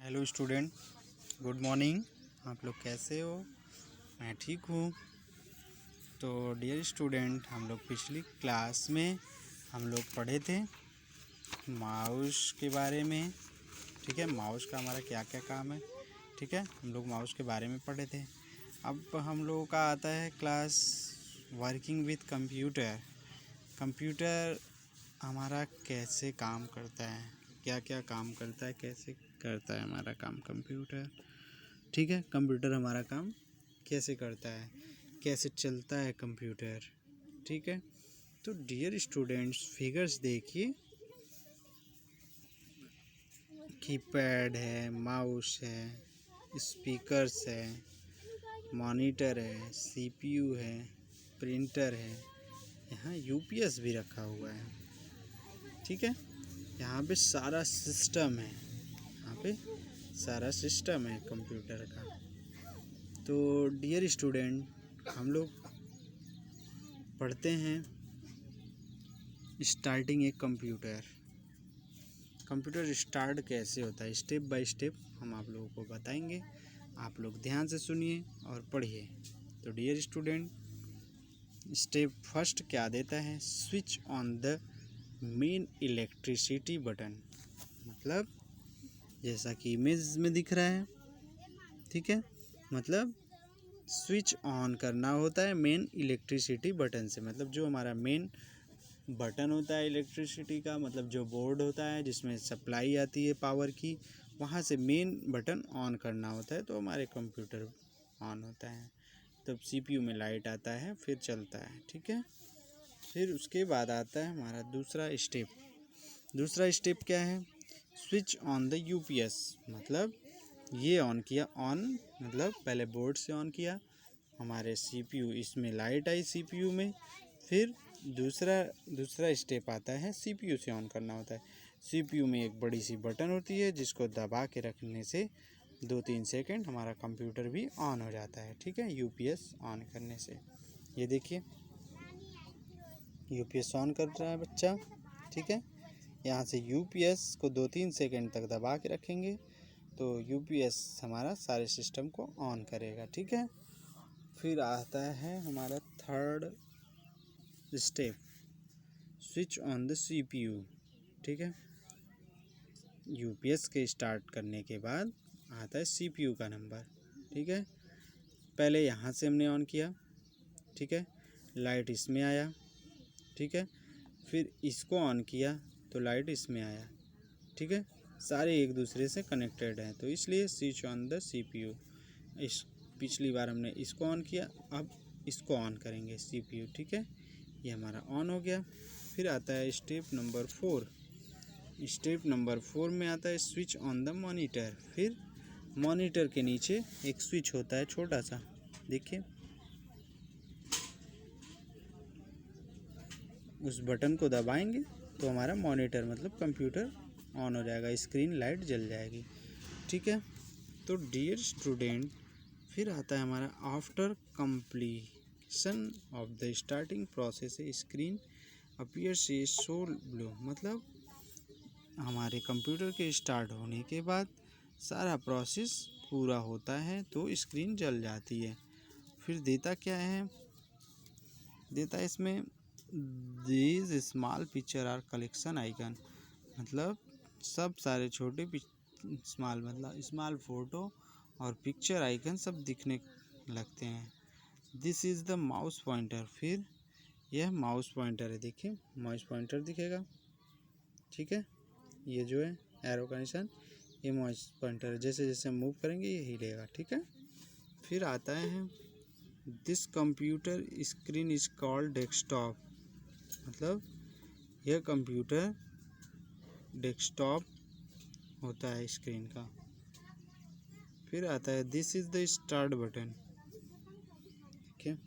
Hello student, good morning. आप लोग कैसे हो? मैं ठीक हूँ। तो डियर स्टूडेंट, हम लोग पिछली क्लास में हम लोग पढ़े थे माउस के बारे में। ठीक है, माउस का हमारा क्या क्या काम है। ठीक है, हम लोग माउस के बारे में पढ़े थे। अब हम लोगों का आता है class working with computer. Computer हमारा कैसे काम करता है, क्या क्या काम करता है, कैसे करता है हमारा काम कंप्यूटर। ठीक है, कंप्यूटर हमारा काम कैसे करता है, कैसे चलता है कंप्यूटर। ठीक है, तो डियर स्टूडेंट्स फिगर्स देखिए, कीपैड है, माउस है, स्पीकर्स है, मॉनिटर है, सीपीयू है, प्रिंटर है, यहाँ यूपीएस भी रखा हुआ है। ठीक है, यहाँ पे सारा सिस्टम है, यहाँ पे सारा सिस्टम है कंप्यूटर का। तो डियर स्टूडेंट, हम लोग पढ़ते हैं स्टार्टिंग एक कंप्यूटर। कंप्यूटर स्टार्ट कैसे होता है, स्टेप बाय स्टेप हम आप लोगों को बताएंगे। आप लोग ध्यान से सुनिए और पढ़िए। तो डियर स्टूडेंट, स्टेप फर्स्ट क्या देता है, switch on the main electricity button. मतलब जैसा कि इमेज में दिख रहा है। ठीक है, मतलब स्विच ऑन करना होता है मेन इलेक्ट्रिसिटी बटन से। मतलब जो हमारा मेन बटन होता है इलेक्ट्रिसिटी का, मतलब जो बोर्ड होता है जिसमें सप्लाई आती है पावर की, वहाँ से मेन बटन ऑन करना होता है तो हमारे कंप्यूटर ऑन होता है। तब सीपीयू में लाइट आता है, फिर चलता है। ठीक है, फिर उसके बाद आता है हमारा दूसरा स्टेप। दूसरा स्टेप क्या है, स्विच ऑन द यूपीएस। मतलब ये ऑन किया, ऑन मतलब पहले बोर्ड से ऑन किया, हमारे सीपीयू, इसमें लाइट आई सीपीयू में। फिर दूसरा स्टेप आता है, सीपीयू से ऑन करना होता है। सीपीयू में एक बड़ी सी बटन होती है जिसको दबा के रखने से 2-3 सेकंड हमारा कंप्यूटर भी ऑन हो जाता है। ठीक है, यूपीएस ऑन करने से। ये देखिए, यूपीएस ऑन कर रहा है बच्चा। ठीक है, यहाँ से यूपीएस को 2-3 सेकंड तक दबा के रखेंगे तो यूपीएस हमारा सारे सिस्टम को ऑन करेगा। ठीक है, फिर आता है हमारा third step, switch on the CPU. ठीक है, यूपीएस के स्टार्ट करने के बाद आता है सीपीयू का नंबर। ठीक है, पहले यहाँ से हमने ऑन किया। ठीक है, लाइट इसमें आया। ठीक है, फिर इसको ऑन किया तो लाइट इसमें आया। ठीक है, सारे एक दूसरे से कनेक्टेड हैं तो इसलिए स्विच ऑन द सीपीयू। इस पिछली बार हमने इसको ऑन किया, अब इसको ऑन करेंगे सीपीयू। ठीक है, ये हमारा ऑन हो गया। फिर आता है स्टेप नंबर 4। स्टेप नंबर 4 में आता है स्विच ऑन द मॉनिटर। फिर मॉनिटर के नीचे एक स्विच होता है छोटा सा, देखिए, उस बटन को दबाएंगे तो हमारा मॉनिटर मतलब कंप्यूटर ऑन हो जाएगा, स्क्रीन लाइट जल जाएगी। ठीक है, तो डियर स्टूडेंट, फिर आता है हमारा after completion of the starting process screen appears a soul blue. मतलब हमारे कंप्यूटर के स्टार्ट होने के बाद सारा प्रोसेस पूरा होता है तो स्क्रीन जल जाती है। फिर देता क्या है, देता है इसमें these small picture are collection icon. मतलब सब सारे छोटे स्मॉल मतलब स्मॉल फ़ोटो और पिक्चर आइकन सब दिखने लगते हैं। This is the mouse pointer. फिर यह माउस पॉइंटर है, देखिए माउस पॉइंटर दिखेगा। ठीक है, ये जो है एरो का निशान, ये माउस पॉइंटर है, जैसे जैसे मूव करेंगे ये हिलेगा। ठीक है, फिर आता है this computer screen is called desktop. मतलब यह कंप्यूटर डेस्कटॉप होता है स्क्रीन का। फिर आता है this is the start button. ठीक है,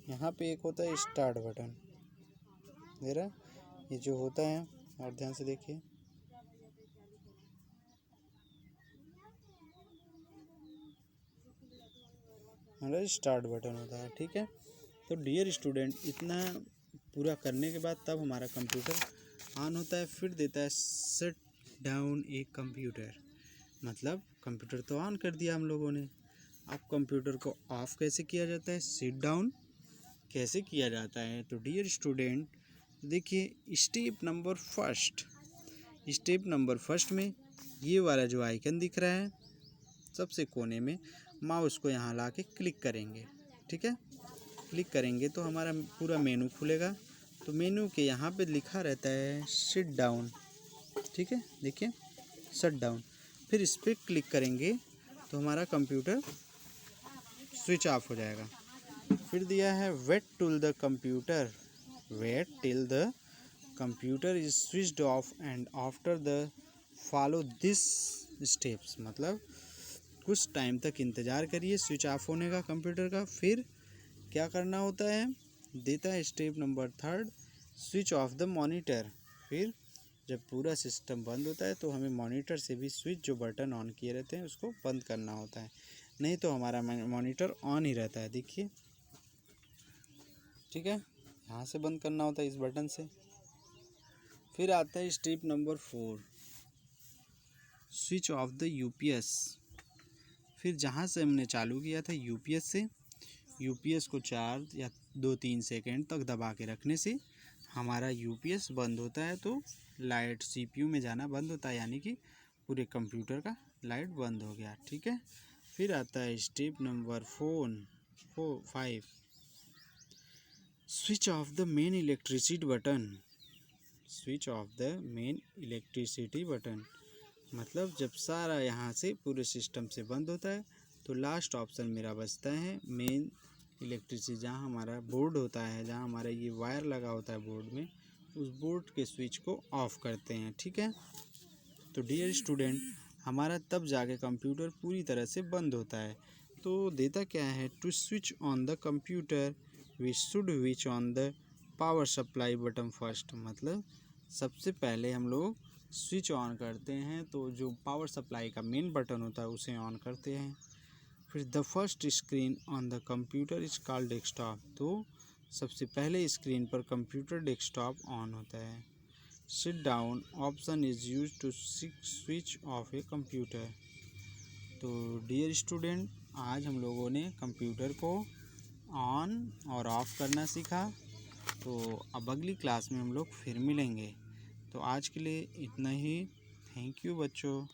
यहाँ पे एक होता है स्टार्ट बटन, मेरा ये जो होता है, और ध्यान से देखिए, हमारा स्टार्ट बटन होता है। ठीक है, तो डियर स्टूडेंट, इतना पूरा करने के बाद तब हमारा कंप्यूटर ऑन होता है। फिर देता है शट डाउन ए कंप्यूटर। मतलब कंप्यूटर तो ऑन कर दिया हम लोगों ने। अब कंप्यूटर को ऑफ कैसे किया जाता है, सिट डाउन कैसे किया जाता है? तो डियर स्टूडेंट देखिए स्टेप नंबर फर्स्ट में ये वाला जो आइकन दिख रहा है सबसे कोने में, माउस को यहाँ ला के क्लिक करेंगे। ठीक है, क्लिक करेंगे तो हमारा पूरा मेनू खुलेगा। तो मेनू के यहाँ पे लिखा रहता है सिट डाउन। ठीक है, देखिए शट डाउन। फिर इस पर क्लिक करेंगे तो हमारा कंप्यूटर स्विच ऑफ हो जाएगा। फिर दिया है wait till the computer is switched off and after the follow this steps, मतलब कुछ टाइम तक इंतज़ार करिए स्विच ऑफ होने का कंप्यूटर का। फिर क्या करना होता है, देता है step number third, switch off the monitor. फिर जब पूरा सिस्टम बंद होता है तो हमें मॉनिटर से भी स्विच जो बटन ऑन किए रहते हैं उसको बंद करना होता है, नहीं तो हमारा मॉनिटर ऑन ही रहता है। देखिए, ठीक है, यहाँ से बंद करना होता है इस बटन से। फिर आता है step number 4, switch off the UPS. फिर जहाँ से हमने चालू किया था यूपीएस से, यूपीएस को 4 या 2-3 सेकेंड तक दबा के रखने से हमारा यूपीएस बंद होता है, तो लाइट सीपीयू में जाना बंद होता है, यानी कि पूरे कंप्यूटर का लाइट बंद हो गया। ठीक है, फिर आता है step number 5, switch off the main electricity button. Switch off the main electricity button मतलब जब सारा यहाँ से पूरे सिस्टम से बंद होता है तो लास्ट ऑप्शन मेरा बचता है मेन इलेक्ट्रिसिटी, जहाँ हमारा बोर्ड होता है, जहाँ हमारा ये वायर लगा होता है बोर्ड में, उस बोर्ड के स्विच को ऑफ करते हैं। ठीक है, तो डियर स्टूडेंट हमारा तब जाके कंप्यूटर पूरी तरह से बंद होता है। तो देता क्या है, to switch on the computer we should switch on the power supply button first, मतलब सबसे पहले हम लोग स्विच ऑन करते हैं तो जो पावर सप्लाई का मेन बटन होता है उसे ऑन करते हैं। फिर the first screen on the computer is called desktop, तो सबसे पहले स्क्रीन पर कंप्यूटर डेस्कटॉप ऑन होता है। Sit down option is use to switch off a computer. तो डियर स्टूडेंट आज हम लोगों ने कंप्यूटर को ऑन और ऑफ़ करना सीखा। तो अब अगली क्लास में हम लोग फिर मिलेंगे। तो आज के लिए इतना ही। थैंक यू बच्चों।